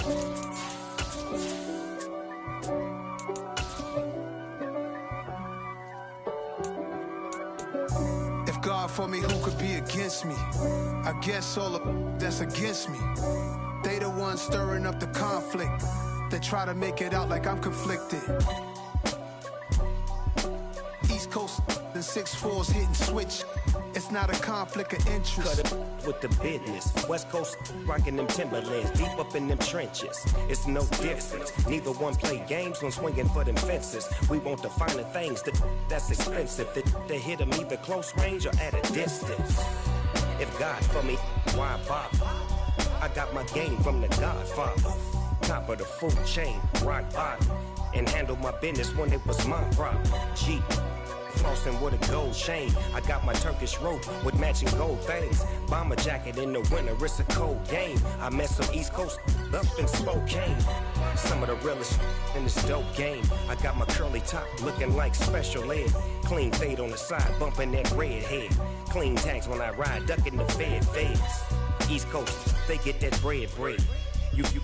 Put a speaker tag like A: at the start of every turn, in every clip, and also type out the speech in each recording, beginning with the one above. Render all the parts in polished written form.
A: If God for me, who could be against me? I guess all of that's against me. They the ones stirring up the conflict. They try to make it out like I'm conflicted. East Coast and 6'4's hitting switch. It's not a conflict of interest.
B: Cut it with the business. West Coast rocking them Timberlands, deep up in them trenches. It's no difference. Neither one play games when swinging for them fences. We want the finer things that's expensive. That hit them either close range or at a distance. If God for me, why bother? I got my game from the Godfather. Top of the food chain, rock bottom. And handle my business when it was my problem. G. Flossing with a gold chain. I got my Turkish rope with matching gold things. Bomber jacket in the winter, it's a cold game. I met some East Coast up in Spokane. Some of the realest in this dope game. I got my curly top looking like special ed. Clean fade on the side, bumping that red head. Clean tags when I ride, ducking the feds. East Coast, they get that bread. You you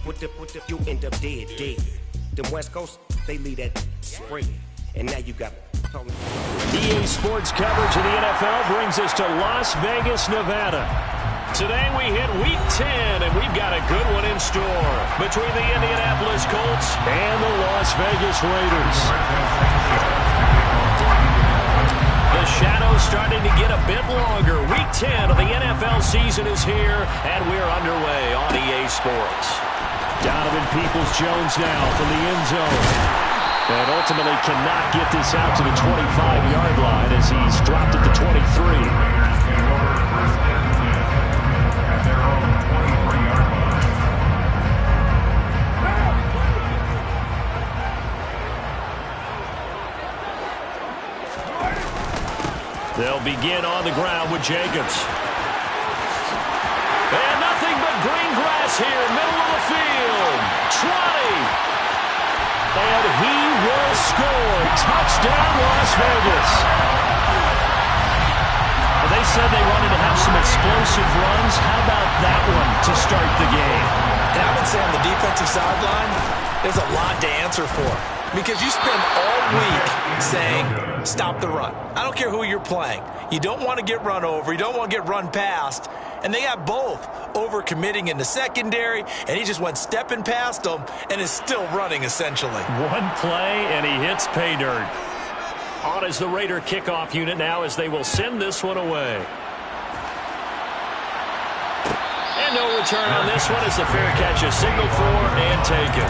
B: end up dead. Them West Coast, they leave that spread. And now you got
C: EA Sports coverage of the NFL brings us to Las Vegas, Nevada. Today we hit Week 10, and we've got a good one in store between the Indianapolis Colts and the Las Vegas Raiders. The shadow's starting to get a bit longer. Week 10 of the NFL season is here, and we're underway on EA Sports. Donovan Peoples-Jones now from the end zone. And ultimately cannot get this out to the 25-yard line as he's dropped at the 23. They'll begin on the ground with Jacobs. And nothing but green grass here, middle of the field. 20. And he will score. Touchdown, Las Vegas. Well, they said they wanted to have some explosive runs. How about that one to start the game?
D: And I would say on the defensive sideline, there's a lot to answer for. Because you spend all week saying, stop the run. I don't care who you're playing. You don't want to get run over. You don't want to get run past. And they got both overcommitting in the secondary, and he just went stepping past them and is still running, essentially.
C: One play, and he hits pay dirt. On is the Raider kickoff unit now as they will send this one away. And no return on this one as the fair catch is signaled for and taken.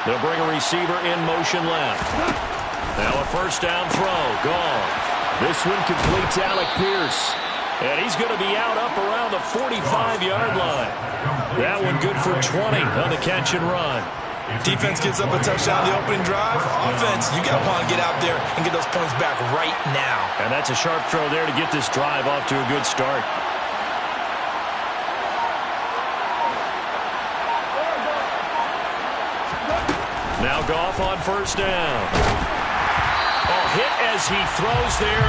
C: They'll bring a receiver in motion left. Now a first down throw. Gone. This one complete to Alec Pierce. And he's going to be out up around the 45-yard line. That one good for 20 on the catch and run.
D: Defense gives up a touchdown the opening drive. Offense, you got to want to get out there and get those points back right now.
C: And that's a sharp throw there to get this drive off to a good start. Now Goff on first down. Oh, hit as he throws there.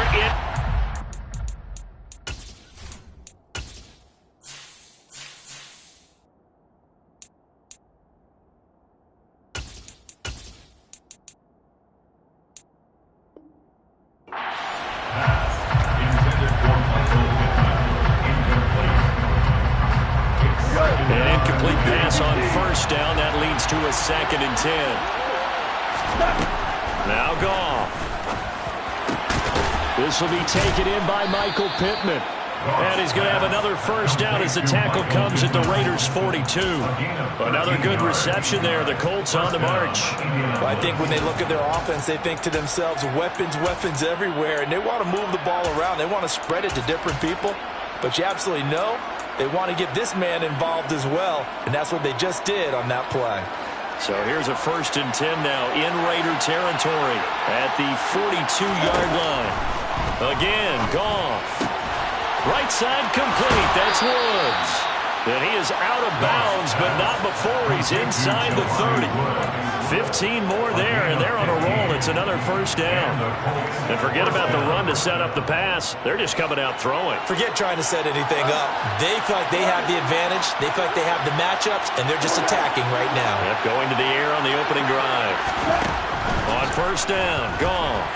C: An incomplete pass on first down. That leads to a 2nd and 10. Now Goff. This will be taken in by Michael Pittman. And he's going to have another first down as the tackle comes at the Raiders' 42. Another good reception there. The Colts on the march.
D: Well, I think when they look at their offense, they think to themselves, weapons everywhere. And they want to move the ball around. They want to spread it to different people. But you absolutely know they want to get this man involved as well. And that's what they just did on that play.
C: So here's a 1st and 10 now in Raider territory at the 42-yard line. Again, Goff. Right side complete. That's Woods. And he is out of bounds, but not before he's inside the 30. 15 more there, and they're on a roll. It's another 1st down. And forget about the run to set up the pass. They're just coming out throwing.
D: Forget trying to set anything up. They feel like they have the advantage. They feel like they have the matchups, and they're just attacking right now.
C: Yep, going to the air on the opening drive. On 1st down, Goff.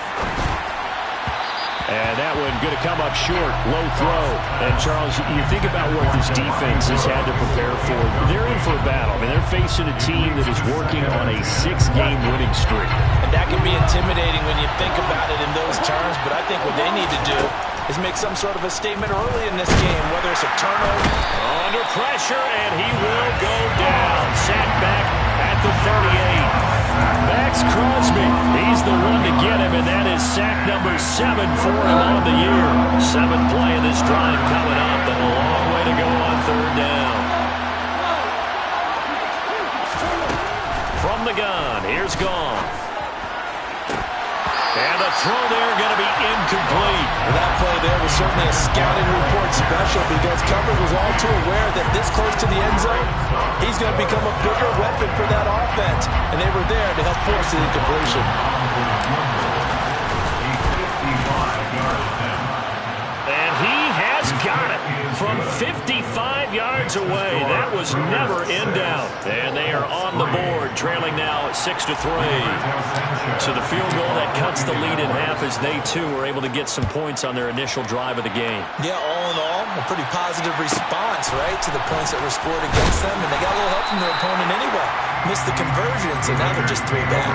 C: And that one going to come up short, low throw. And, Charles, you think about what this defense has had to prepare for. They're in for a battle. I mean, they're facing a team that is working on a 6-game winning streak.
D: And that can be intimidating when you think about it in those terms, but I think what they need to do is make some sort of a statement early in this game, whether it's a turnover.
C: Under pressure, and he will go down. Sacked back at the 38. Max Crosby, he's the one to get him, and that is sack number 7 for him on the year. 7th play of this drive coming up, and a long way to go on 3rd down. From the gun, here's Goff. And the throw there going to be incomplete.
D: Well, that play there was certainly a scouting report special because coverage was all too aware that this close to the end zone, he's going to become a bigger weapon for that offense. And they were there to help force the incompletion.
C: And he has got it from 55 yards away. That was never in doubt. And they are on the board, trailing now at 6-3. So the field goal that cuts the lead in half as they, too, were able to get some points on their initial drive of the game.
D: Yeah, all in all, a pretty positive response, right, to the points that were scored against them. And they got a little help from their opponent anyway. Missed the conversion, so now they're just 3 back.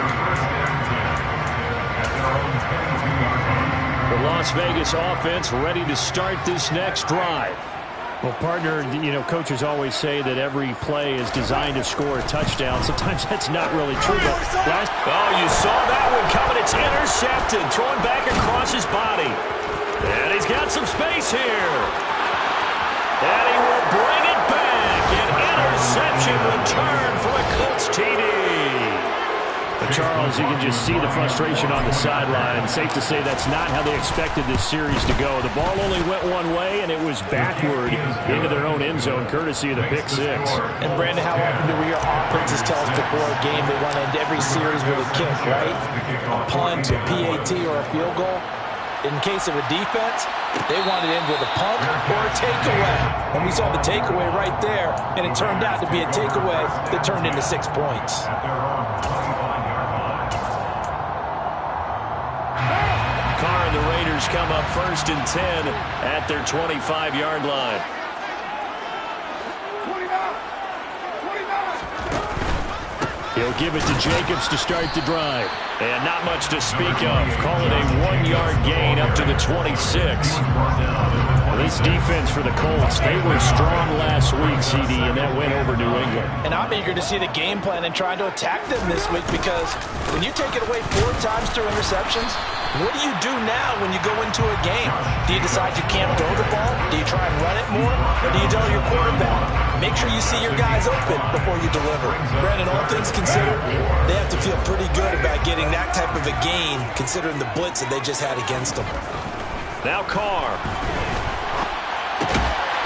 C: The Las Vegas offense ready to start this next drive. Well, partner, you know, coaches always say that every play is designed to score a touchdown. Sometimes that's not really true. But you saw that one coming. It's intercepted. Throwing back across his body. And he's got some space here. And he will bring it back. An interception return for a Colts TD. Charles, you can just see the frustration on the sideline. Safe to say that's not how they expected this series to go. The ball only went one way, and it was backward into their own end zone, courtesy of the pick 6.
D: And, Brandon, how often do we hear offenses tell us before a game they want to end every series with a kick, right? A punt, a PAT, or a field goal. In case of a defense, they want it in with a punt or a takeaway. And we saw the takeaway right there, and it turned out to be a takeaway that turned into 6 points.
C: The Raiders come up 1st and 10 at their 25-yard line. He'll give it to Jacobs to start the drive. And not much to speak of. Call it a 1-yard gain up to the 26. This defense for the Colts, they were strong last week, CD, and that went over New England.
D: And I'm eager to see the game plan and trying to attack them this week because when you take it away 4 times through interceptions, what do you do now when you go into a game? Do you decide you can't throw the ball? Do you try and run it more? Or do you tell your quarterback, make sure you see your guys open before you deliver? Brandon, all things considered, they have to feel pretty good about getting that type of a gain considering the blitz that they just had against them.
C: Now Carr.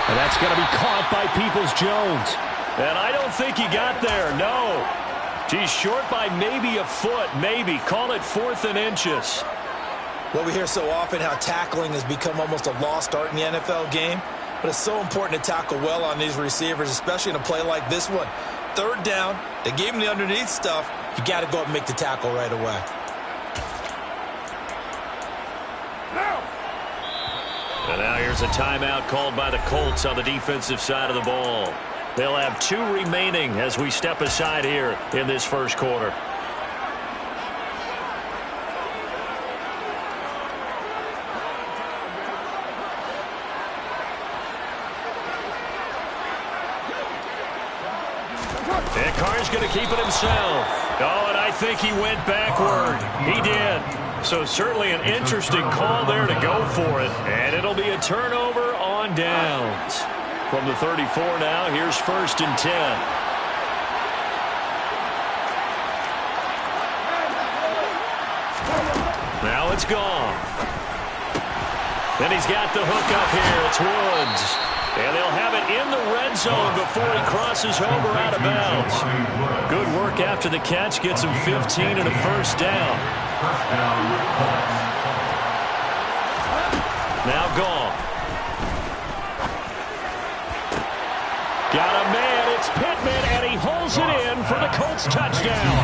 C: And that's going to be caught by Peoples-Jones. And I don't think he got there, no. He's short by maybe a foot, maybe. Call it 4th and inches.
D: Well, we hear so often how tackling has become almost a lost art in the NFL game. But it's so important to tackle well on these receivers, especially in a play like this one. 3rd down, they gave him the underneath stuff. You got to go up and make the tackle right away.
C: And now here's a timeout called by the Colts on the defensive side of the ball. They'll have 2 remaining as we step aside here in this first quarter. And Carr's going to keep it himself. Oh, and I think he went backward. He did. So certainly an interesting call there to go for it. And it'll be a turnover on downs. From the 34 now, here's 1st and 10. It's gone. Then he's got the hook up here. It's Woods. And they'll have it in the red zone before he crosses over out of bounds. Good work after the catch. Gets him 15 and a first down. Now gone. Got a man. It's Pittman, and he holds it in for the Colts touchdown.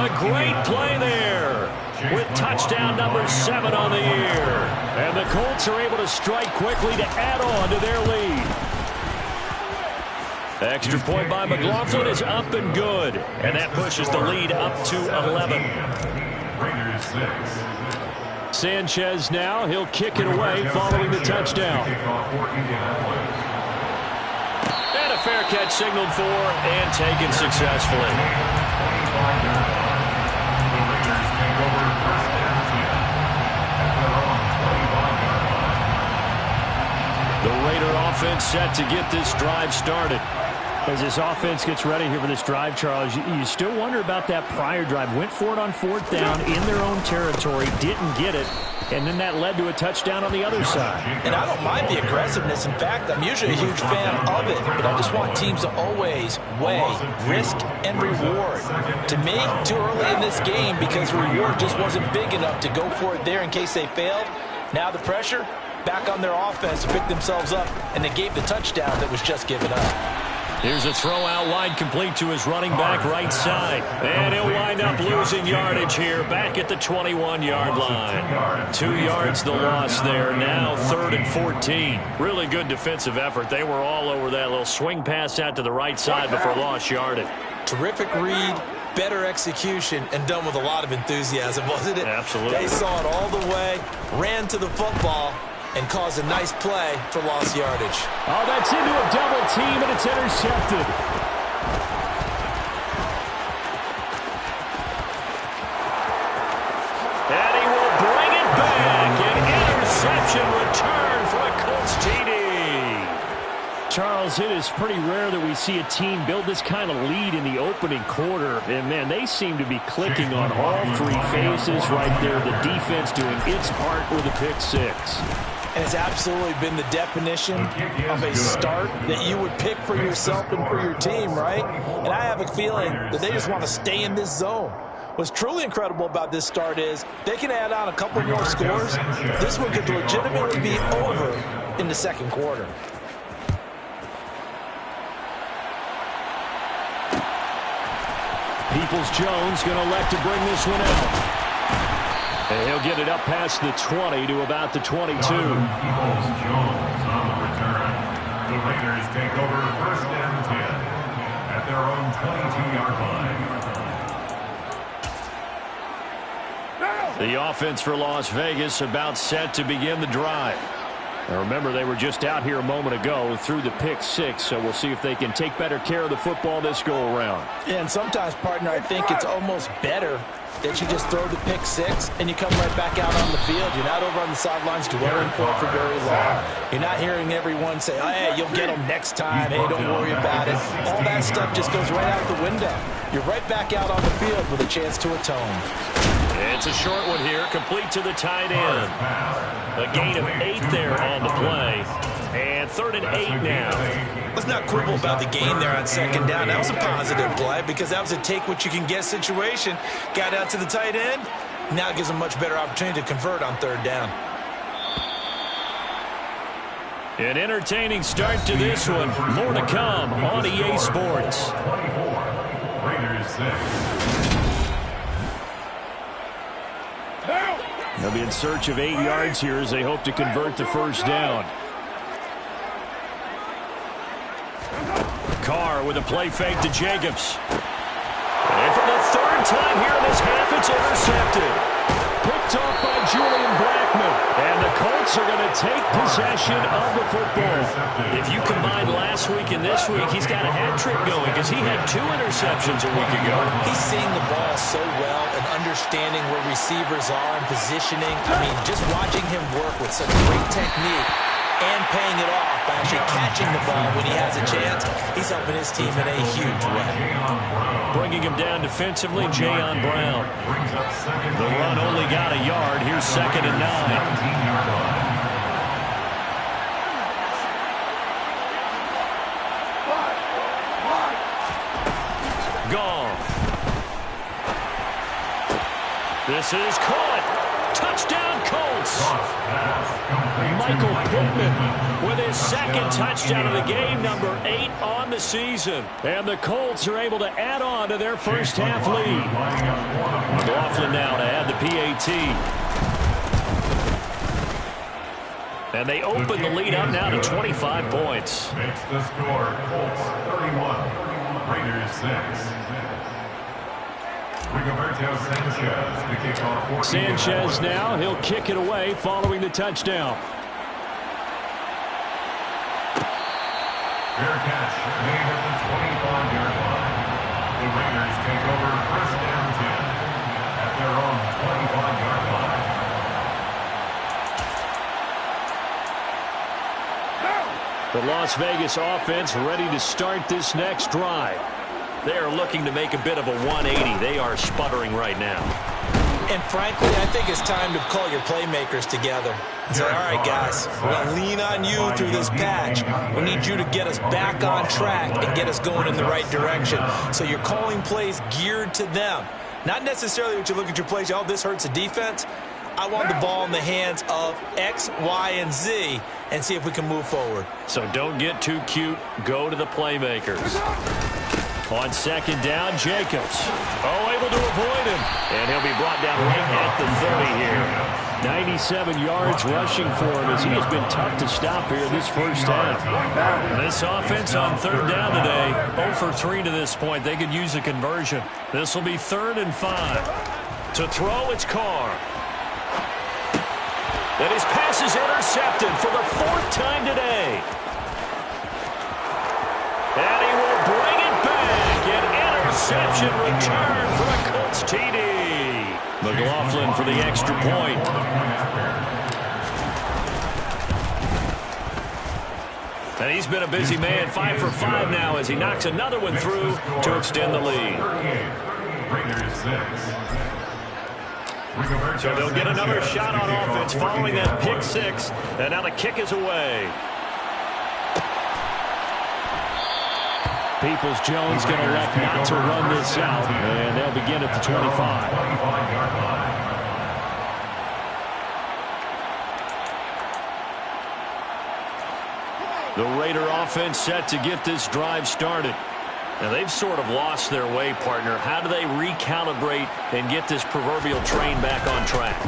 C: A great play there with touchdown number 7 on the year. And the Colts are able to strike quickly to add on to their lead. The extra point by McLaughlin is up and good. And that pushes the lead up to 11. Sanchez now, he'll kick it away following the touchdown. And a fair catch signaled for and taken successfully. The Raider offense set to get this drive started. As this offense gets ready here for this drive, Charles, you still wonder about that prior drive. Went for it on 4th down in their own territory, didn't get it, and then that led to a touchdown on the other side.
D: And I don't mind the aggressiveness. In fact, I'm usually a huge fan of it, but I just want teams to always weigh risk and reward. To me, too early in this game because the reward just wasn't big enough to go for it there in case they failed. Now the pressure back on their offense to pick themselves up, and they gave the touchdown that was just given up.
C: Here's a throw out wide complete to his running back right side. And he'll wind up losing yardage here back at the 21-yard line. 2 yards the loss there. Now 3rd and 14. Really good defensive effort. They were all over that little swing pass out to the right side before lost yardage.
D: Terrific read, better execution, and done with a lot of enthusiasm, wasn't it?
C: Absolutely.
D: They saw it all the way, ran to the football, and caused a nice play for lost yardage.
C: Oh, that's into a double team, and it's intercepted. And he will bring it back. An interception return for a Colts TD. Charles, it is pretty rare that we see a team build this kind of lead in the opening quarter. And, man, they seem to be clicking on all 3 phases right there. The defense doing its part with a pick 6.
D: And it's absolutely been the definition of a start that you would pick for yourself and for your team, right? And I have a feeling that they just want to stay in this zone. What's truly incredible about this start is they can add on a couple more scores. This one could legitimately be over in the second quarter.
C: Peoples-Jones going to elect to bring this one out. And he'll get it up past the 20 to about the 22.
E: Peoples-Jones on the return. The Raiders take over 1st and 10 at their own 22-yard line.
C: The offense for Las Vegas about set to begin the drive. Now remember, they were just out here a moment ago through the pick 6, so we'll see if they can take better care of the football this go-around.
D: Yeah, and sometimes, partner, I think it's almost better that you just throw the pick 6 and you come right back out on the field. You're not over on the sidelines dwelling for it for very long. You're not hearing everyone say, oh, hey, you'll get them next time. Hey, don't worry about it. All that stuff just goes right out the window. You're right back out on the field with a chance to atone.
C: It's a short one here, complete to the tight end. A gain of 8 there on the play. And 3rd and 8 now.
D: Let's not quibble about the gain there on 2nd down. That was a positive play because that was a take-what-you-can-get situation. Got out to the tight end. Now it gives them a much better opportunity to convert on 3rd down.
C: An entertaining start to this one. More to come on EA Sports.
E: 24, Raiders 6.
C: They'll be in search of 8 yards here as they hope to convert the 1st down. Carr with a play fake to Jacobs. And for the 3rd time here in this half, it's intercepted. Picked off by Julian Blackmon. And the Colts are going to take possession of the football. If you combine last week and this week, he's got a hat trick going because he had 2 interceptions a week ago.
D: He's seeing the ball so well and understanding where receivers are and positioning. I mean, just watching him work with such great technique and paying it off by actually catching the ball when he has a chance. He's helping his team in a huge way.
C: Bringing him down defensively, Jayon Brown. The run only got a yard. Here's 2nd and 9. Gone. This is caught. Touchdown, Colts. Michael Pittman with his 2nd touchdown of the game, number 8 on the season. And the Colts are able to add on to their first half lead. McLaughlin now to add the PAT. And they open the lead up now to 25 points.
E: Makes the score Colts 31, Raiders 6.
C: Sanchez now, he'll kick it away following the touchdown.
E: Fair catch made at the 25-yard line. The Raiders take over 1st and 10 at their own 25-yard line.
C: The Las Vegas offense ready to start this next drive. They are looking to make a bit of a 180. They are sputtering right now.
D: And frankly, I think it's time to call your playmakers together and say, all right, guys, we're going to lean on you through this patch. We need you to get us back on track and get us going in the right direction. So you're calling plays geared to them. Not necessarily what you look at your plays, oh, this hurts the defense. I want the ball in the hands of X, Y, and Z and see if we can move forward.
C: So don't get too cute. Go to the playmakers. On 2nd down, Jacobs. Oh, able to avoid him. And he'll be brought down right at the 30 here. 97 yards rushing for him as he has been tough to stop here this first half. This offense on 3rd down today, 0 for 3 to this point. They could use a conversion. This will be 3rd and 5. To throw, it's Carr. And his pass is intercepted for the 4th time today. And he will bring it back. An interception return for a Colts TD. McLaughlin for the extra point. And he's been a busy man, 5 for 5 now as he knocks another one through to extend the lead. So they'll get another shot on offense following that pick 6. And now the kick is away. Peoples-Jones going to elect not to run this out, and they'll begin at the 25. The Raider offense set to get this drive started. Now, they've sort of lost their way, partner. How do they recalibrate and get this proverbial train back on track?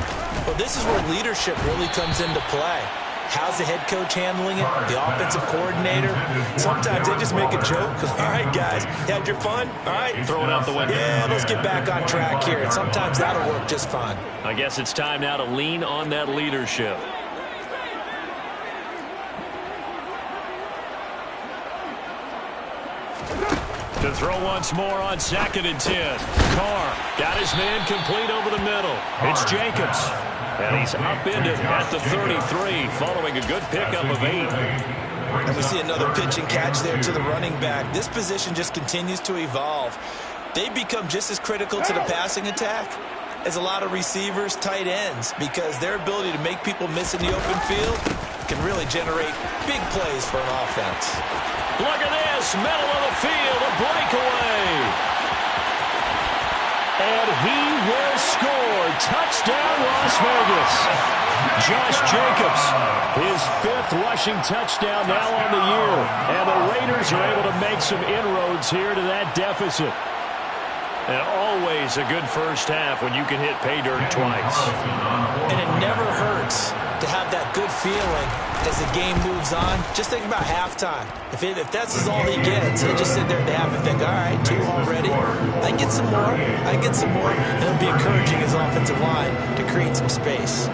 D: Well, this is where leadership really comes into play. How's the head coach handling it? The offensive coordinator? Sometimes they just make a joke. All right, guys, you had your fun? All right.
C: Throw it out the window.
D: Yeah, let's get back on track here. And sometimes that'll work just fine.
C: I guess it's time now to lean on that leadership. To throw once more on 2nd and 10. Carr got his man complete over the middle. It's Jacobs. And he's upended at the 33 following a good pickup of 8.
D: And we see another pitch and catch there to the running back. This position just continues to evolve. They become just as critical to the passing attack as a lot of receivers, tight ends, because their ability to make people miss in the open field can really generate big plays for an offense.
C: Look at this, middle of the field, a breakaway. And he will score. Touchdown, Las Vegas. Josh Jacobs, his 5th rushing touchdown now on the year. And the Raiders are able to make some inroads here to that deficit. And always a good first half when you can hit pay dirt twice.
D: And it never hurts to have that good feeling as the game moves on. Just think about halftime. If that's all he gets, he'll just sit there at the half and think, all right, 2 already. I get some more. I get some more. And it'll be encouraging his offensive line to create some space.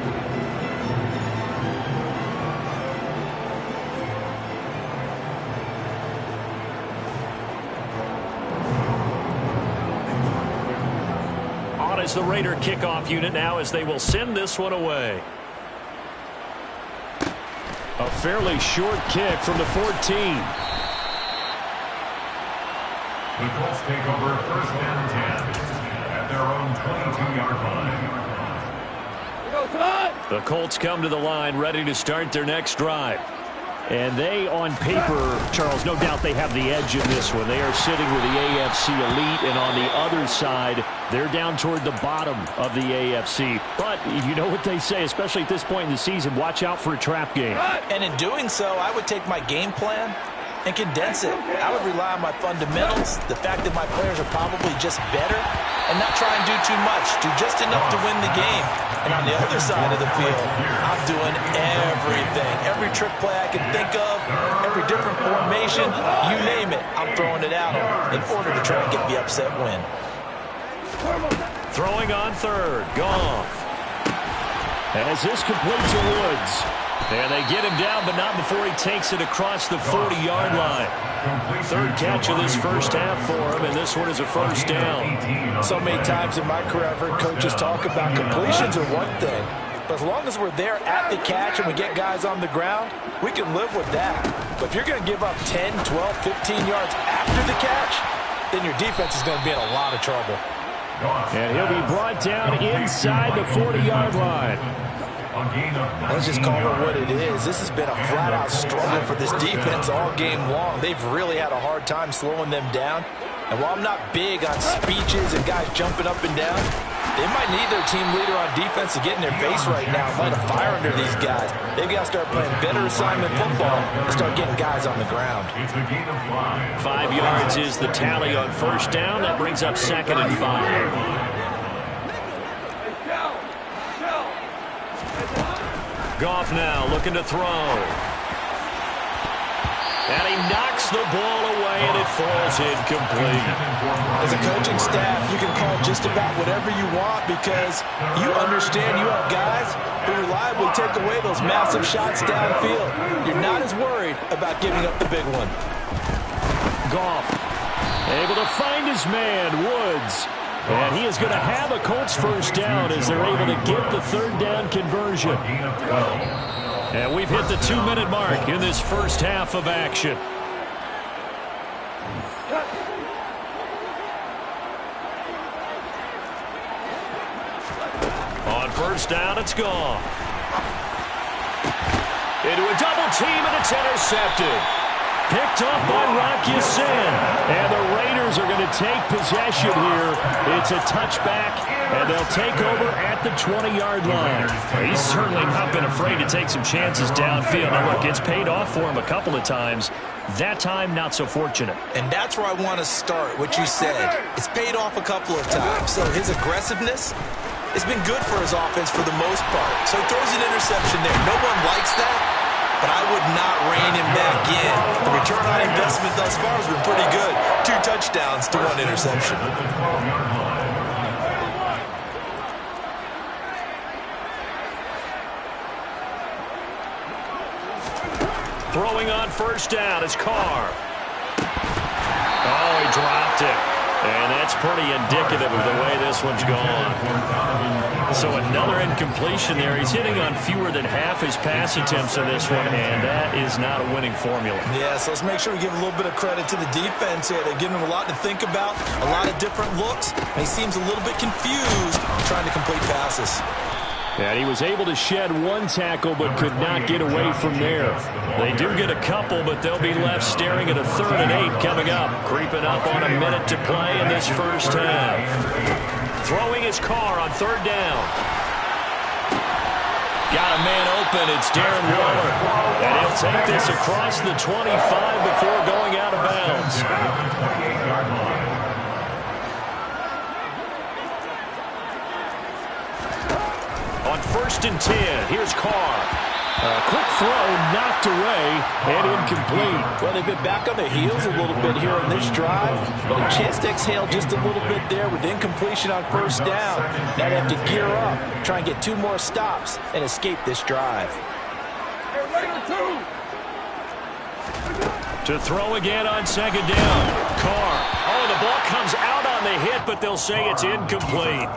C: On is the Raider kickoff unit now as they will send this one away. A fairly short kick from the 14.
E: The Colts take over first and 10 at their own 22-yard line.
C: The Colts come to the line ready to start their next drive. And they, on paper, Charles, no doubt they have the edge in this one. They are sitting with the AFC elite, and on the other side, they're down toward the bottom of the AFC. But you know what they say, especially at this point in the season, watch out for a trap game.
D: And in doing so, I would take my game plan and condense it. I would rely on my fundamentals, the fact that my players are probably just better, and not try and do too much. Do just enough to win the game. And on the other side of the field, I'm doing everything. Every trick play I can think of, every different formation, you name it, I'm throwing it out in order to try and get the upset win.
C: Throwing on third, Goff. As this complete to Woods. And they get him down, but not before he takes it across the 40-yard line. Third catch of this first half for him, and this one is a first down.
D: So many times in my career, I've heard coaches talk about completions are one thing, but as long as we're there at the catch and we get guys on the ground, we can live with that. But if you're going to give up 10, 12, 15 yards after the catch, then your defense is going to be in a lot of trouble.
C: And he'll be brought down inside the 40-yard line.
D: Let's just call it what it is. This has been a flat-out struggle for this defense all game long. They've really had a hard time slowing them down. And while I'm not big on speeches and guys jumping up and down, they might need their team leader on defense to get in their face right now and light a fire under these guys. They've got to start playing better assignment football and start getting guys on the ground.
C: 5 yards is the tally on first down. That brings up 2nd and 5. Goff now looking to throw. And he knocks the ball away, and it falls incomplete.
D: As a coaching staff, you can call just about whatever you want because you understand you have guys who reliably take away those massive shots downfield. You're not as worried about giving up the big one.
C: Goff able to find his man, Woods. And he is going to have a Colts first down as they're able to get the third down conversion. And we've hit the 2-minute mark in this first half of action. On first down, it's gone. Into a double team, and it's intercepted. Picked up by Rocky Sin. And the Raiders are going to take possession here. It's a touchback, and they'll take over at the 20-yard line. He's certainly not been afraid to take some chances downfield. Now, look, it's paid off for him a couple of times. That time, not so fortunate.
D: And that's where I want to start, what you said. It's paid off a couple of times. So his aggressiveness has been good for his offense for the most part. So he throws an interception there. No one likes that. But I would not rein him back in. The return on investment thus far has been pretty good. 2 touchdowns to 1 interception.
C: Throwing on first down is Carr. Oh, he dropped it. And that's pretty indicative of the way this one's gone. So another incompletion there. He's hitting on fewer than half his pass attempts in this one, and that is not a winning formula.
D: Yeah, so let's make sure we give a little bit of credit to the defense here. They're giving him a lot to think about, a lot of different looks, and he seems a little bit confused trying to complete passes.
C: And he was able to shed 1 tackle but could not get away from there. They do get a couple, but they'll be left staring at a 3rd and 8 coming up. Creeping up on a minute to play in this first half. Throwing his Carr on 3rd down. Got a man open. It's Darren Waller. And he'll take this across the 25 before going out of bounds. On 1st and 10, here's Carr. A quick throw knocked away and incomplete.
D: Well, they've been back on their heels a little bit here on this drive, but a chance to exhale just a little bit there with incompletion on first down. Now they have to gear up, try and get 2 more stops and escape this drive.
C: To throw again on 2nd down. Carr. Oh, the ball comes out on the hit, but they'll say it's incomplete.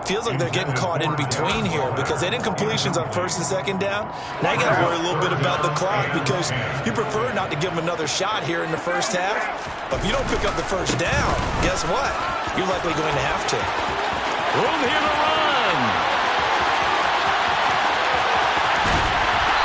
D: feels like they're getting caught in between here because they didn't completions on first and second down. Now you got to worry a little bit about the clock because you prefer not to give them another shot here in the first half. But if you don't pick up the first down, guess what? You're likely going to have to.
C: Room here to run.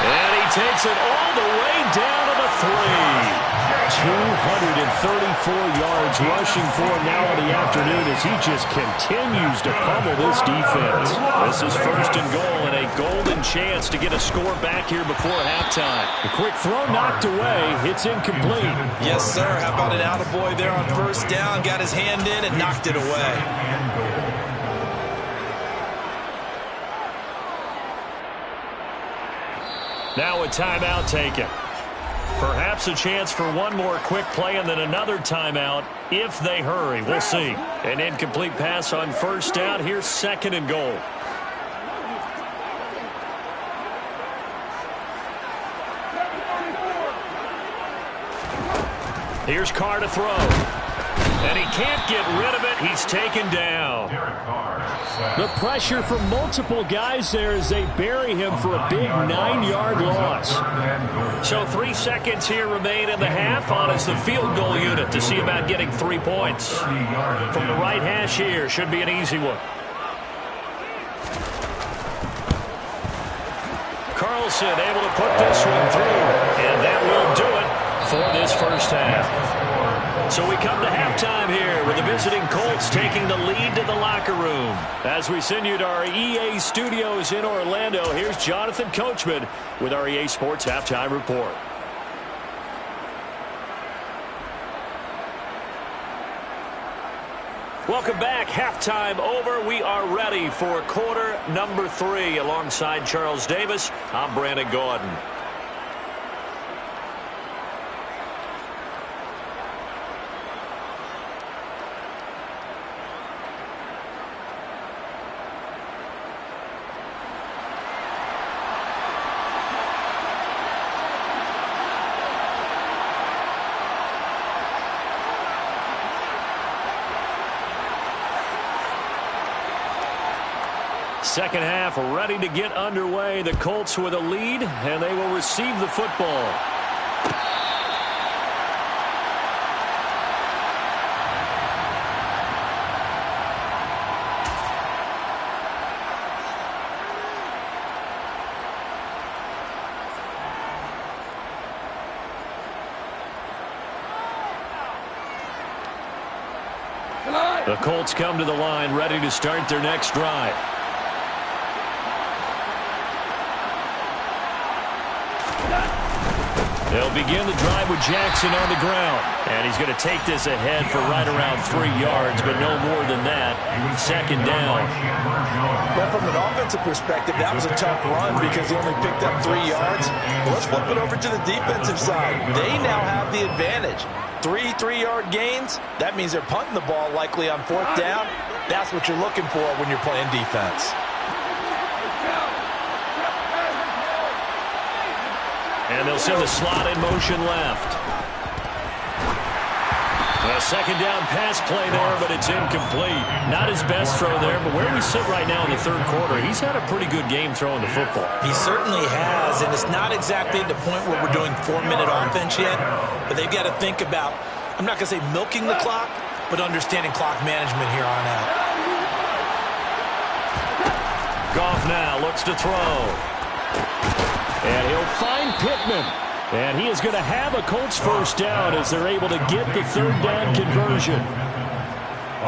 C: And he takes it all the way down to the 3. 234 yards rushing for him now in the afternoon as he just continues to pummel this defense. This is first and goal and a golden chance to get a score back here before halftime. The quick throw knocked away. It's incomplete.
D: Yes, sir. How about an attaboy there on first down? Got his hand in and knocked it away.
C: Now a timeout taken. Perhaps a chance for one more quick play and then another timeout if they hurry. We'll see. An incomplete pass on first down. Here's second and goal. Here's Carr to throw. And he can't get rid of it. He's taken down. The pressure from multiple guys there as they bury him for a big 9-yard loss. So 3 seconds here remain in the half. On is the field goal unit to see about getting 3 points. From the right hash here, should be an easy one. Carlson able to put this one through. And that will do it for this first half. So we come to halftime here with the visiting Colts taking the lead to the locker room. As we send you to our EA studios in Orlando, here's Jonathan Coachman with our EA Sports Halftime Report. Welcome back. Halftime over. We are ready for quarter number 3. Alongside Charles Davis, I'm Brandon Gordon. Second half ready to get underway. The Colts with a lead, and they will receive the football. The Colts come to the line ready to start their next drive. They'll begin the drive with Jackson on the ground. And he's going to take this ahead for right around 3 yards, but no more than that. Second down.
D: Well, from an offensive perspective, that was a tough run because he only picked up 3 yards. Well, let's flip it over to the defensive side. They now have the advantage. 3 3-yard gains. That means they're punting the ball likely on fourth down. That's what you're looking for when you're playing defense.
C: And they'll send the slot in motion left. A second down pass play there, but it's incomplete. Not his best throw there, but where we sit right now in the third quarter, he's had a pretty good game throwing the football.
D: He certainly has, and it's not exactly at the point where we're doing 4-minute offense yet, but they've got to think about, I'm not going to say milking the clock, but understanding clock management here on out.
C: Goff now looks to throw. And he'll find Pittman. And he is going to have a Colts first down as they're able to get the third down conversion.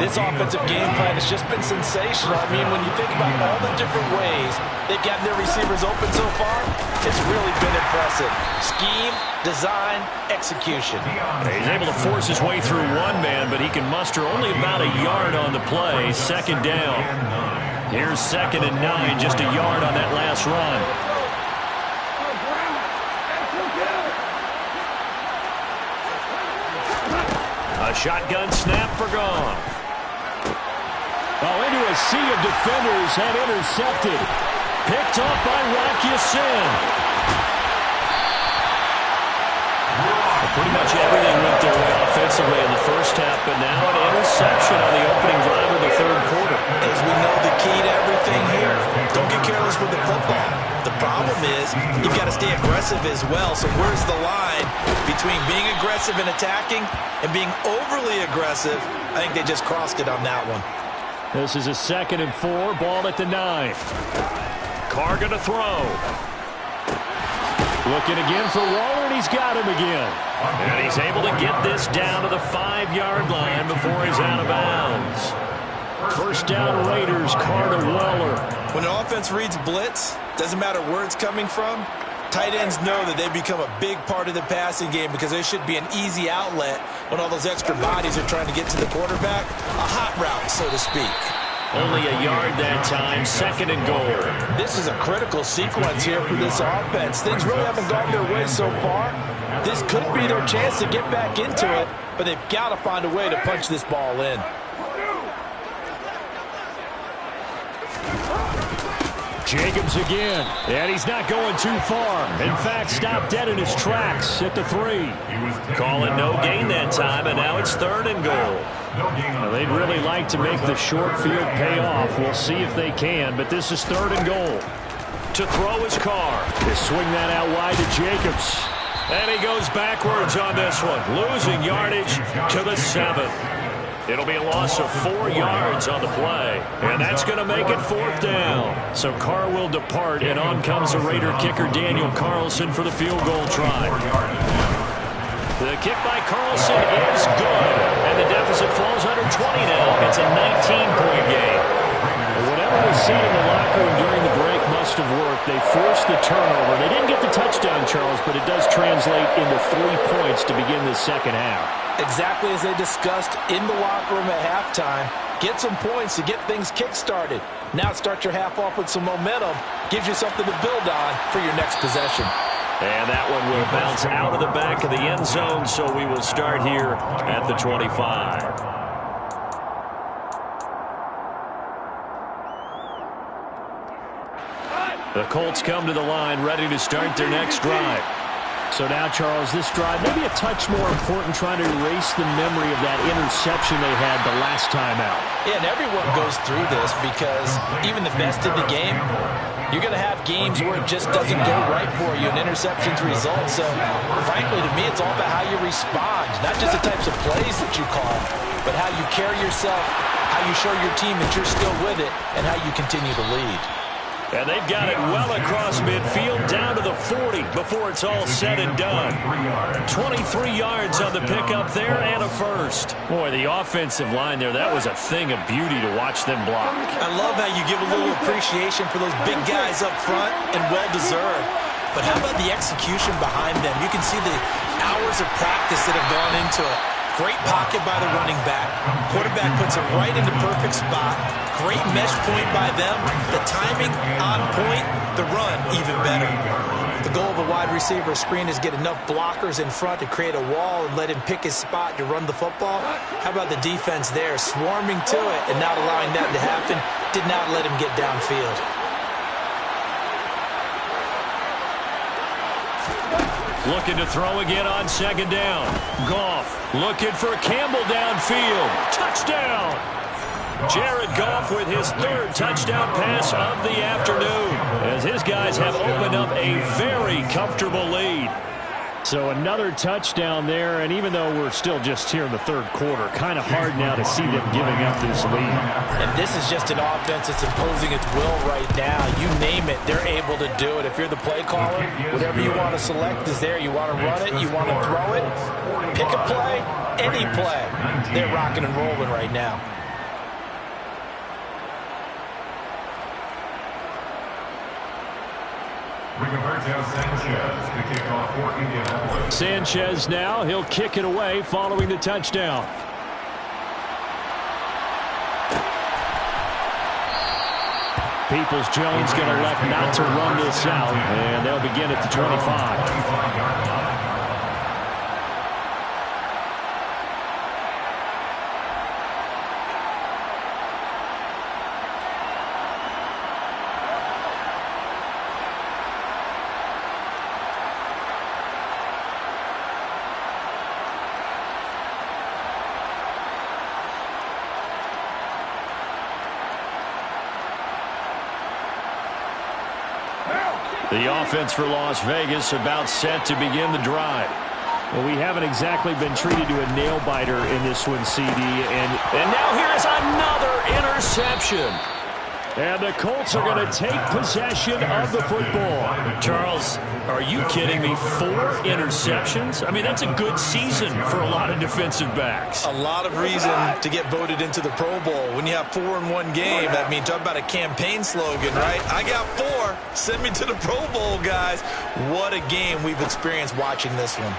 D: This offensive game plan has just been sensational. I mean, when you think about all the different ways they've gotten their receivers open so far, it's really been impressive. Scheme, design, execution.
C: He's able to force his way through one man, but he can muster only about a yard on the play. Second down. Here's 2nd and 9, just a yard on that last run. A shotgun snap for Goff. Oh, into a sea of defenders and intercepted. Picked off by Rocky Sin. Pretty much everything went their way offensively in the first half, but now an interception on the opening drive of the third quarter.
D: As we know, the key to aggressive as well. So where's the line between being aggressive and attacking and being overly aggressive? I think they just crossed it on that one.
C: This is a 2nd and 4, ball at the 9. Carr going to throw. Looking again for Waller, and he's got him again. And he's able to get this down to the 5-yard line before he's out of bounds. First down, Raiders. Carr to Waller.
D: When an offense reads blitz, doesn't matter where it's coming from, tight ends know that they become a big part of the passing game because there should be an easy outlet when all those extra bodies are trying to get to the quarterback. A hot route, so to speak.
C: Only a yard that time, 2nd and goal.
D: This is a critical sequence here for this offense. Things really haven't gone their way so far. This could be their chance to get back into it, but they've got to find a way to punch this ball in.
C: Jacobs again, and he's not going too far. In fact, stopped dead in his tracks at the 3. Calling no gain that time, and now it's 3rd and goal. Now, they'd really like to make the short field pay off. We'll see if they can, but this is 3rd and goal. To throw his Carr. They swing that out wide to Jacobs. And he goes backwards on this one, losing yardage to the 7. It'll be a loss of 4 yards on the play, and that's going to make it 4th down. So Carr will depart, and on comes the Raider kicker, Daniel Carlson, for the field goal try. The kick by Carlson is good, and the deficit falls under 20 now. It's a 19-point game. Whatever was said in the locker room during the break must have worked. They forced the turnover. They didn't get the touchdown, Charles, but it does translate into 3 points to begin the second half.
D: Exactly as they discussed in the locker room at halftime. Get some points to get things kick-started. Now start your half off with some momentum. Gives you something to build on for your next possession.
C: And that one will bounce out of the back of the end zone, so we will start here at the 25. The Colts come to the line, ready to start their next drive. So now, Charles, this drive may be a touch more important, trying to erase the memory of that interception they had the last time out.
D: Yeah, and everyone goes through this because even the best in the game, you're going to have games where it just doesn't go right for you, and interceptions result. So, frankly, to me, it's all about how you respond, not just the types of plays that you call, but how you carry yourself, how you show your team that you're still with it, and how you continue to lead.
C: And they've got it well across midfield, down to the 40 before it's all said and done. 23 yards on the pickup there and a first. Boy, the offensive line there, that was a thing of beauty to watch them block.
D: I love how you give a little appreciation for those big guys up front, and well-deserved. But how about the execution behind them? You can see the hours of practice that have gone into it. Great pocket by the running back. Quarterback puts it right in the perfect spot. Great mesh point by them. The timing on point. The run even better. The goal of a wide receiver screen is get enough blockers in front to create a wall and let him pick his spot to run the football. How about the defense there, swarming to it and not allowing that to happen? Did not let him get downfield.
C: Looking to throw again on second down. Goff looking for Campbell downfield. Touchdown! Jared Goff with his 3rd touchdown pass of the afternoon, as his guys have opened up a very comfortable lead. So another touchdown there, and even though we're still just here in the 3rd quarter, kind of hard now to see them giving up this lead.
D: And this is just an offense that's imposing its will right now. You name it, they're able to do it. If you're the play caller, whatever you want to select is there. You want to run it, you want to throw it, pick a play, any play. They're rocking and rolling right now.
E: Sanchez to kick off for Indianapolis.
C: Sanchez now, he'll kick it away following the touchdown. Peoples-Jones going to elect not to run this out, and they'll begin at the 25. The offense for Las Vegas about set to begin the drive. Well, we haven't exactly been treated to a nail-biter in this one, CD. And now here is another interception. And the Colts are going to take possession of the football. Charles, are you kidding me? 4 interceptions? I mean, that's a good season for a lot of defensive backs.
D: A lot of reason to get voted into the Pro Bowl. When you have 4 in one game, I mean, talk about a campaign slogan, right? I got 4. Send me to the Pro Bowl, guys. What a game we've experienced watching this one.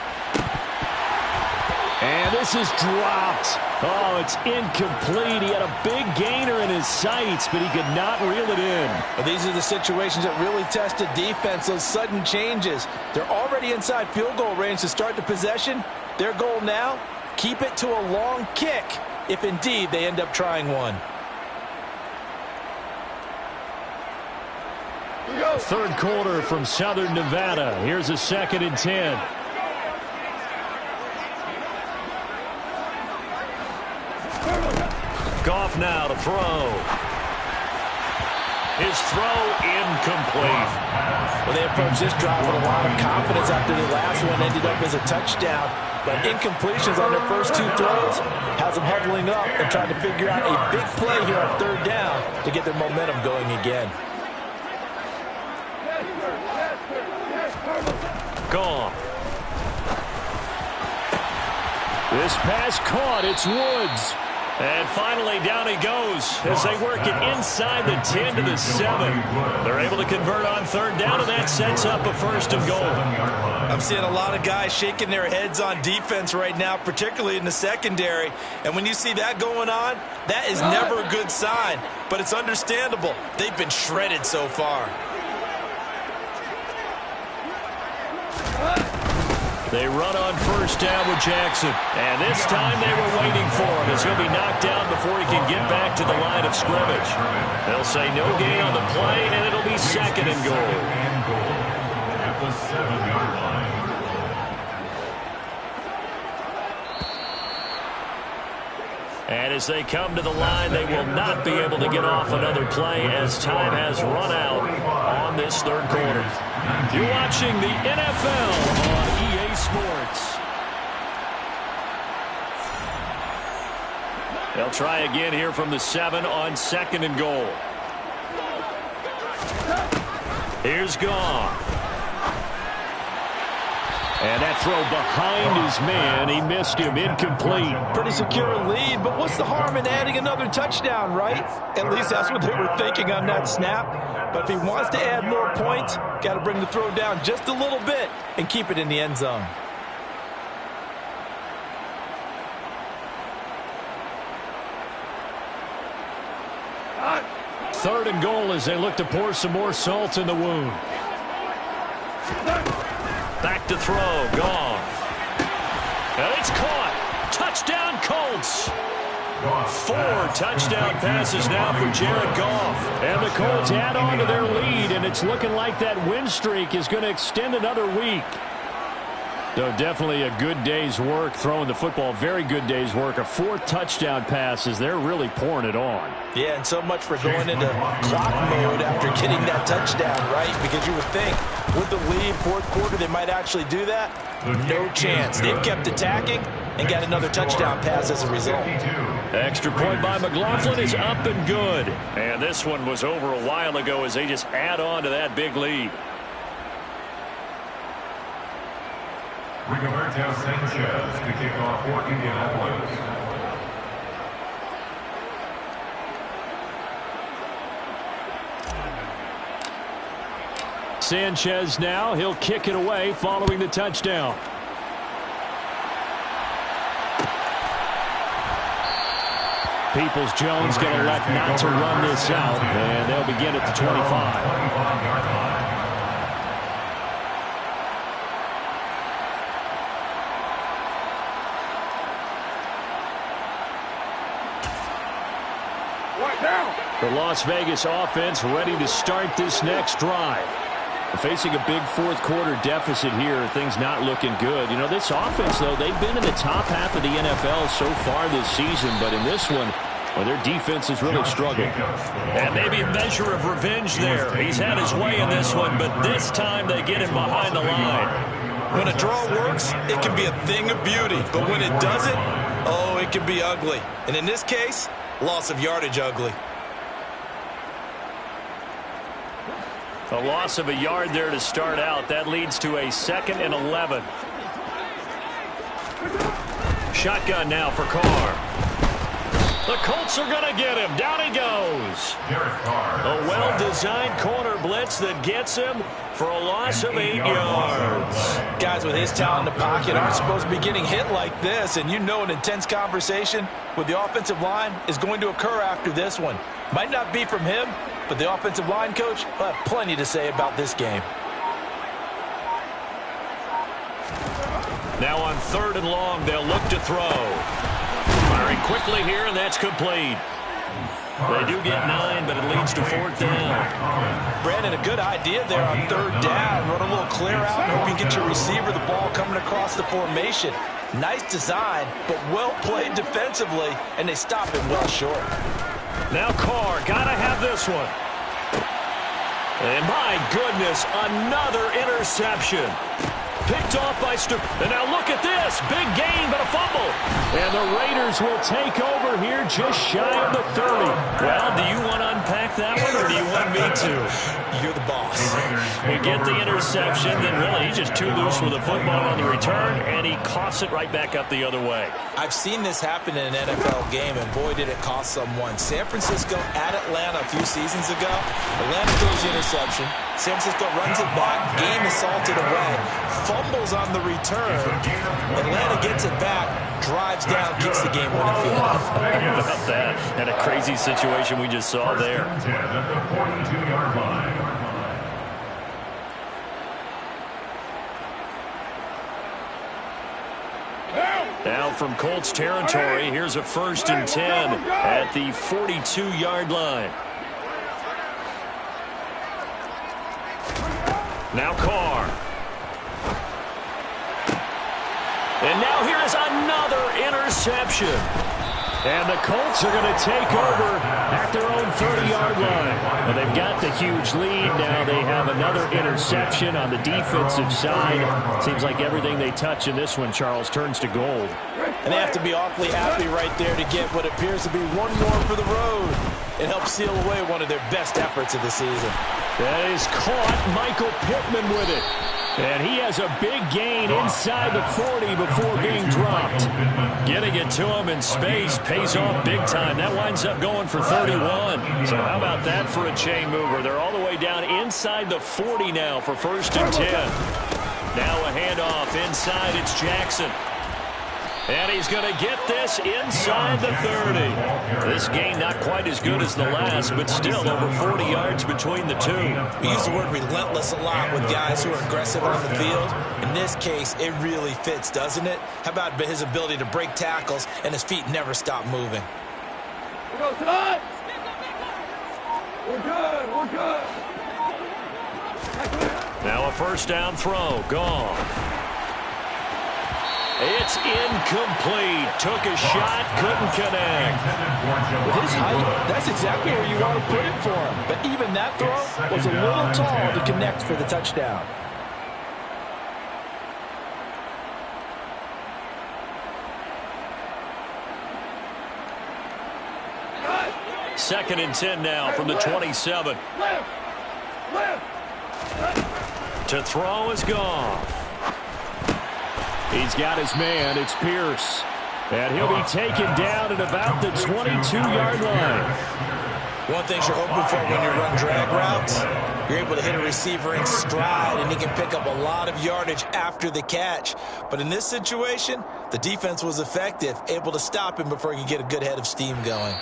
C: And this is dropped. Oh, it's incomplete. He had a big gainer in his sights, but he could not reel it in.
D: Well, these are the situations that really test a defense, those sudden changes. They're already inside field goal range to start the possession. Their goal now, keep it to a long kick, if indeed they end up trying one.
C: Third quarter from Southern Nevada. Here's a 2nd and 10. Goff now to throw. His throw incomplete.
D: Well, they approached this drive with a lot of confidence after the last one ended up as a touchdown. But incompletions on their first 2 throws has them huddling up and trying to figure out a big play here on 3rd down to get their momentum going again.
C: Goff. This pass caught. It's Woods. And finally, down he goes as they work it inside the 10 to the 7. They're able to convert on 3rd down, and that sets up a 1st and goal.
D: I'm seeing a lot of guys shaking their heads on defense right now, particularly in the secondary. And when you see that going on, that is never a good sign. But it's understandable. They've been shredded so far.
C: They run on 1st down with Jackson. And this time they were waiting for him as he'll be knocked down before he can get back to the line of scrimmage. They'll say no gain on the play, and it'll be 2nd and goal.
E: At the 7-yard line.
C: And as they come to the line, they will not be able to get off another play as time has run out on this 3rd quarter. You're watching the NFL on EA Sports. They'll try again here from the 7 on 2nd and goal. Here's Goff. And that throw behind his man. He missed him. Incomplete.
D: Pretty secure lead, but what's the harm in adding another touchdown, right? At least that's what they were thinking on that snap. But if he wants to add more points, got to bring the throw down just a little bit and keep it in the end zone.
C: Third and goal as they look to pour some more salt in the wound. Back to throw. Goff. And it's caught. Touchdown, Colts. 4 touchdown passes now for Jared Goff. And the Colts add on to their lead, and it's looking like that win streak is going to extend another week. So definitely a good day's work throwing the football. Very good day's work. A 4th touchdown passes. They're really pouring it on.
D: Yeah, and so much for going into clock mode after getting that touchdown, right? Because you would think with the lead, 4th quarter, they might actually do that. No chance. They've kept attacking and got another touchdown pass as a result.
C: Extra point by McLaughlin is up and good. And this one was over a while ago as they just add on to that big lead.
E: Rigoberto Sanchez to kick off for Indianapolis.
C: Sanchez now. He'll kick it away following the touchdown. Peoples-Jones going to elect not to run this out, and they'll begin at the 25. The Las Vegas offense ready to start this next drive. Facing a big 4th quarter deficit here, things not looking good. You know, this offense, though, they've been in the top half of the NFL so far this season, but in this one, Well, their defense has really struggled. And maybe a measure of revenge there. He's had his way in this one, but this time they get him behind the line.
D: When a draw works, it can be a thing of beauty. But when it doesn't, oh, it can be ugly. And in this case, loss of yardage ugly.
C: A loss of a yard there to start out. That leads to a 2nd and 11. Shotgun now for Carr. The Colts are going to get him. Down he goes. A well-designed corner blitz that gets him for a loss of 8 yards.
D: Guys with his talent in the pocket aren't supposed to be getting hit like this, and you know an intense conversation with the offensive line is going to occur after this one. Might not be from him, but the offensive line coach will have plenty to say about this game.
C: Now on 3rd and long, they'll look to throw. Firing quickly here, and that's complete. They do get 9, but it leads to 4th down.
D: Brandon, a good idea there on 3rd down. Run a little clear out and hope you get your receiver the ball coming across the formation. Nice design, but well played defensively, and they stop him well short.
C: Now Carr, gotta have this one. And my goodness, another interception. Picked off by and now look at this. Big gain, but a fumble. And the Raiders will take over here just shy of the 30. Well, do you want to unpack that one, or do you want me to?
D: You're the boss.
C: We get the interception, then really he's just too loose with the football on the return, and he coughs it right back up the other way.
D: I've seen this happen in an NFL game, and boy, did it cost someone. San Francisco at Atlanta a few seasons ago. Atlanta throws the interception. San Francisco runs it back. Game is salted away. Fumbles on the return. Atlanta gets it back, drives down, kicks the game-winning field.
C: How about that? And a crazy situation we just saw there.
E: At the 42-yard line.
C: Now from Colts territory, here's a 1st and 10 at the 42-yard line. Now Carr. And now here is another interception. And the Colts are going to take over at their own 30-yard line. Well, they've got the huge lead. Now they have another interception on the defensive side. Seems like everything they touch in this one, Charles, turns to gold.
D: And they have to be awfully happy right there to get what appears to be one more for the road. It helps seal away one of their best efforts of the season.
C: That is caught. Michael Pittman with it. And he has a big gain inside the 40 before being dropped. Getting it to him in space pays off big time. That winds up going for 31. So how about that for a chain mover? They're all the way down inside the 40 now for 1st and 10. Now a handoff inside. It's Jackson. And he's going to get this inside the 30. This game not quite as good as the last, but still over 40 yards between the two.
D: We use the word relentless a lot with guys who are aggressive on the field. In this case, it really fits, doesn't it? How about his ability to break tackles and his feet never stop moving?
F: We're good. We're good.
C: Now a 1st down throw. Gone. It's incomplete. Took a shot, couldn't connect.
D: With his height, that's exactly where you want to put it for him. But even that throw was a little tall to connect for the touchdown.
C: Second and 10 now from the 27. To throw is Goff. He's got his man. It's Pierce. And he'll be taken down at about the 22-yard line.
D: One thing you're hoping for when you run drag routes, you're able to hit a receiver in stride, and he can pick up a lot of yardage after the catch. But in this situation, the defense was effective, able to stop him before he could get a good head of steam going.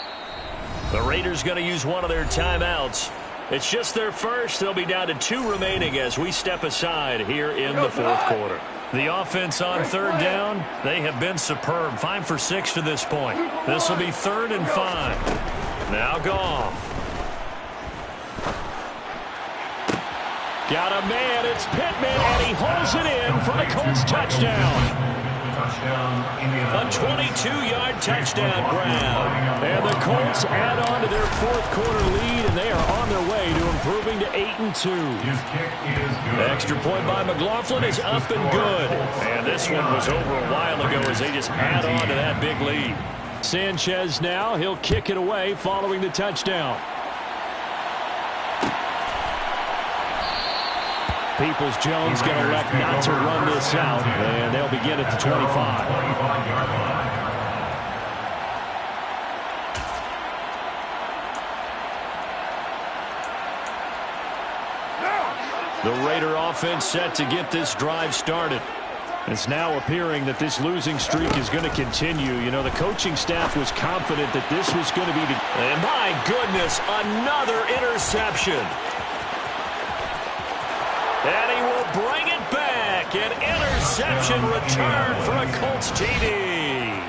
C: The Raiders going to use one of their timeouts. It's just their first. They'll be down to 2 remaining as we step aside here in the 4th quarter. The offense on 3rd down, they have been superb. 5 for 6 to this point. This will be 3rd and 5. Now Goff. Got a man. It's Pittman, and he holds it in for the Colts touchdown.
E: touchdown, Indianapolis.
C: A 22-yard touchdown grab. And the Colts add on to their fourth quarter lead, and they are on their way to improving to 8-2.
E: His kick is good.
C: Extra point by McLaughlin is up and good. And this one was over a while ago as they just add on to that big lead. Sanchez now, he'll kick it away following the touchdown. Peoples-Jones going to elect not to run this out, and they'll begin at the 25.
E: 25-yard line.
C: The Raider offense set to get this drive started. It's now appearing that this losing streak is going to continue. You know, the coaching staff was confident that this was going to be the... And my goodness, another interception. And he will bring it back. An interception return for a Colts TD.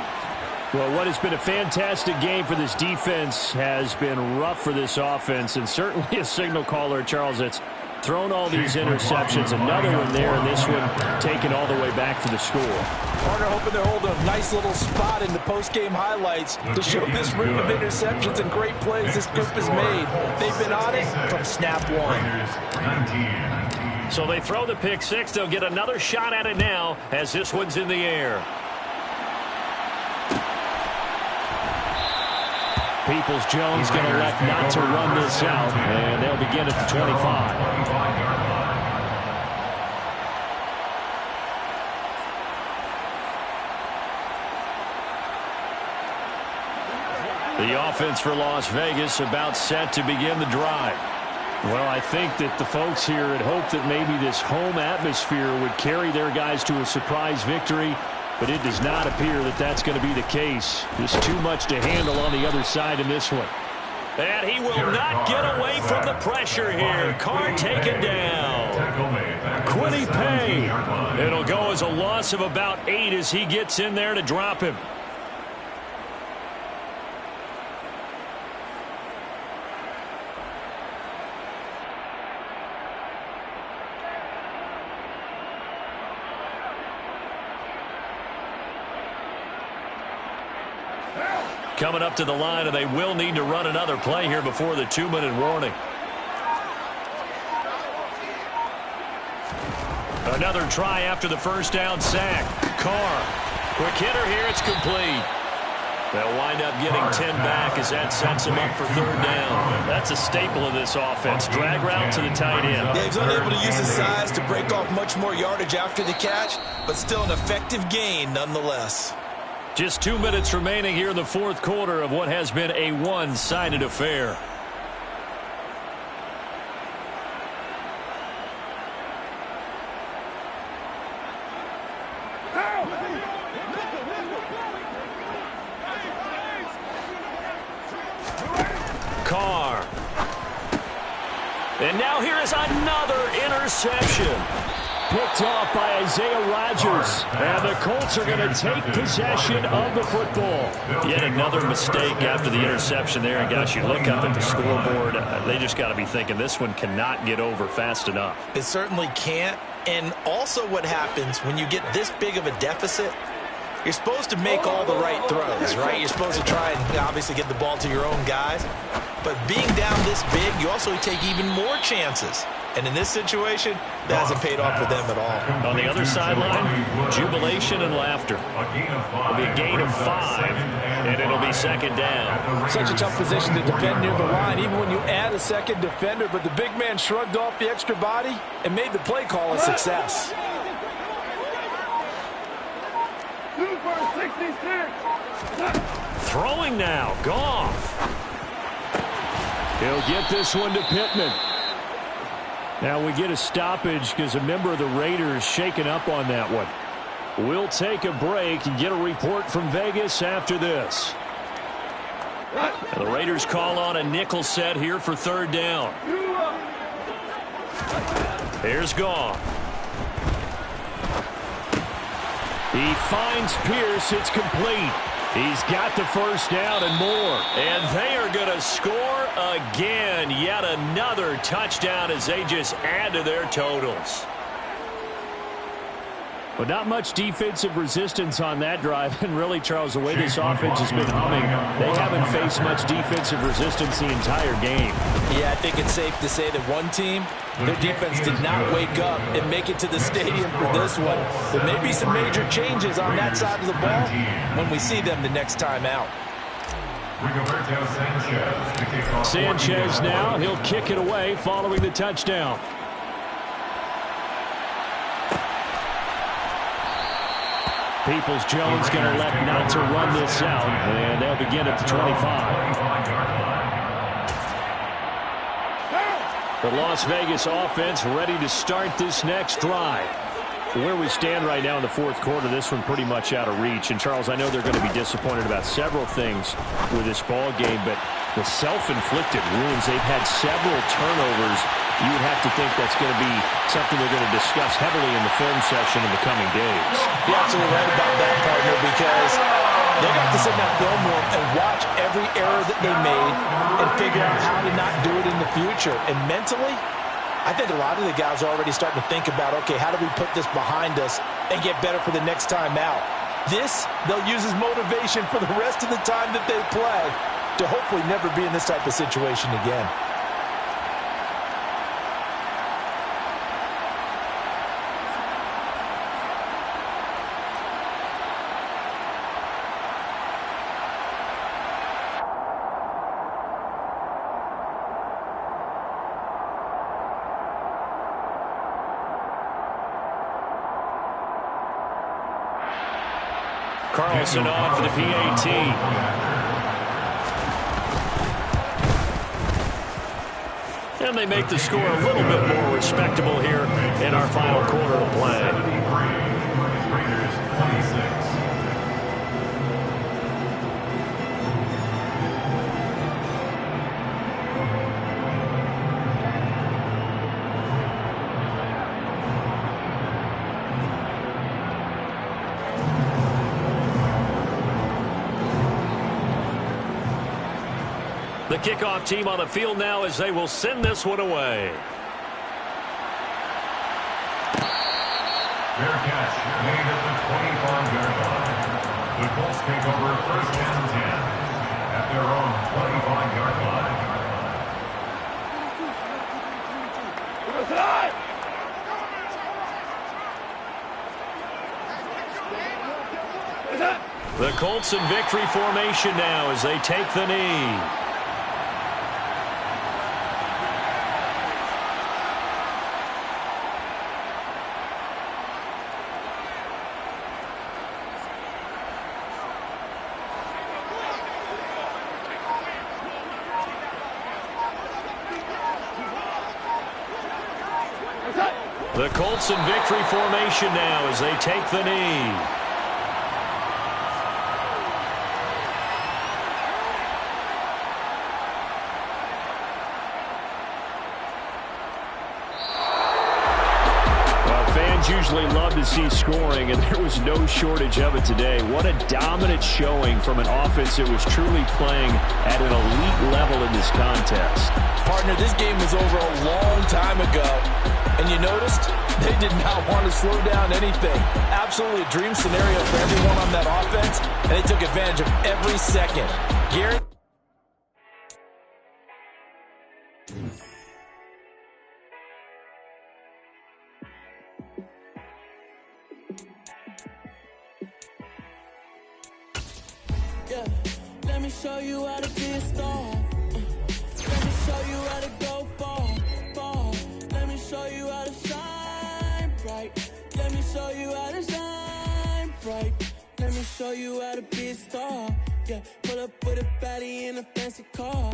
C: Well, what has been a fantastic game for this defense has been rough for this offense, and certainly a signal caller, Charles, that's thrown all these interceptions. Another one there, and this one taken all the way back for the score.
D: Partner hoping to hold a nice little spot in the post-game highlights to show this ring of interceptions and great plays this group has made. They've been on it from snap one.
C: So they throw the pick six. They'll get another shot at it now as this one's in the air. Peoples-Jones going to elect not to run this out, and they'll begin at the 25. The offense for Las Vegas about set to begin the drive. Well, I think that the folks here had hoped that maybe this home atmosphere would carry their guys to a surprise victory, but it does not appear that that's going to be the case. Just too much to handle on the other side in this one. And he will not get away from the pressure here. Carr taken down. Quiddy Pay. It'll go as a loss of about 8 as he gets in there to drop him. Coming up to the line, and they will need to run another play here before the 2-minute warning. Another try after the first down sack. Carr, quick hitter here, it's complete. They'll wind up getting 10 back as that sets him up for third down. That's a staple of this offense. Drag route to the tight end.
D: Yeah, he's unable to use his size to break off much more yardage after the catch, but still an effective gain nonetheless.
C: Just 2 minutes remaining here in the fourth quarter of what has been a one-sided affair. Carr. And now here is another interception. Picked off by Isaiah Rodgers. And the Colts are going to take possession of the football. Yet another mistake after the interception there. And gosh, you look up at the scoreboard, they just got to be thinking this one cannot get over fast enough.
D: It certainly can't. And also what happens when you get this big of a deficit, you're supposed to make all the right throws, right? You're supposed to try and obviously get the ball to your own guys. But being down this big, you also take even more chances. And in this situation, that hasn't paid off for them at all.
C: On the other sideline, jubilation and laughter. It'll be a gain of 5, and it'll be second down.
D: Such a tough position to defend near the line, even when you add a second defender. But the big man shrugged off the extra body and made the play call a success.
F: Super 66.
C: Throwing now, Goff. He'll get this one to Pittman. Now we get a stoppage because a member of the Raiders shaken up on that one. We'll take a break and get a report from Vegas after this. The Raiders call on a nickel set here for third down. Here's Goff. He finds Pierce. It's complete. He's got the first down and more. And they are going to score again. Yet another touchdown as they just add to their totals. But not much defensive resistance on that drive. And really, Charles, the way this offense has been humming, they haven't faced much defensive resistance the entire game.
D: Yeah, I think it's safe to say that one team, their defense did not wake up and make it to the stadium for this one. There may be some major changes on that side of the ball when we see them the next time out.
C: Sanchez now, he'll kick it away following the touchdown. Peoples-Jones going to elect not to run this out, and they'll begin at the 25. The Las Vegas offense ready to start this next drive. Where we stand right now in the fourth quarter, this one pretty much out of reach. And, Charles, I know they're going to be disappointed about several things with this ball game, but the self-inflicted wounds, they've had several turnovers. You would have to think that's going to be something they're going to discuss heavily in the film session in the coming days.
D: You're absolutely right about that, partner, because they got to sit in that film room and watch every error that they made and figure out how to not do it in the future. And mentally, I think a lot of the guys are already starting to think about, okay, how do we put this behind us and get better for the next time out? This, they'll use as motivation for the rest of the time that they play to hopefully never be in this type of situation again.
C: Carlson on for the PAT. And they make the score a little bit more respectable here in our final quarter of play.
E: Raiders 26.
C: The kickoff team on the field now as they will send this one away.
E: Fair catch made at the 25-yard line. The Colts take over first and 10 at their own 25-yard line.
C: The Colts in victory formation now as they take the knee. The Colts in victory formation now as they take the knee. Fans usually love to see scoring, and there was no shortage of it today. What a dominant showing from an offense that was truly playing at an elite level in this contest.
D: Partner, this game was over a long time ago, and you noticed they did not want to slow down anything. Absolutely a dream scenario for everyone on that offense, and they took advantage of every second. Gary?
G: Let me show you how to be a star. Let me show you how to go far, far. Let me show you how to shine bright. Let me show you how to shine bright. Let me show you how to be a star. Yeah, pull up with a baddie in a fancy car.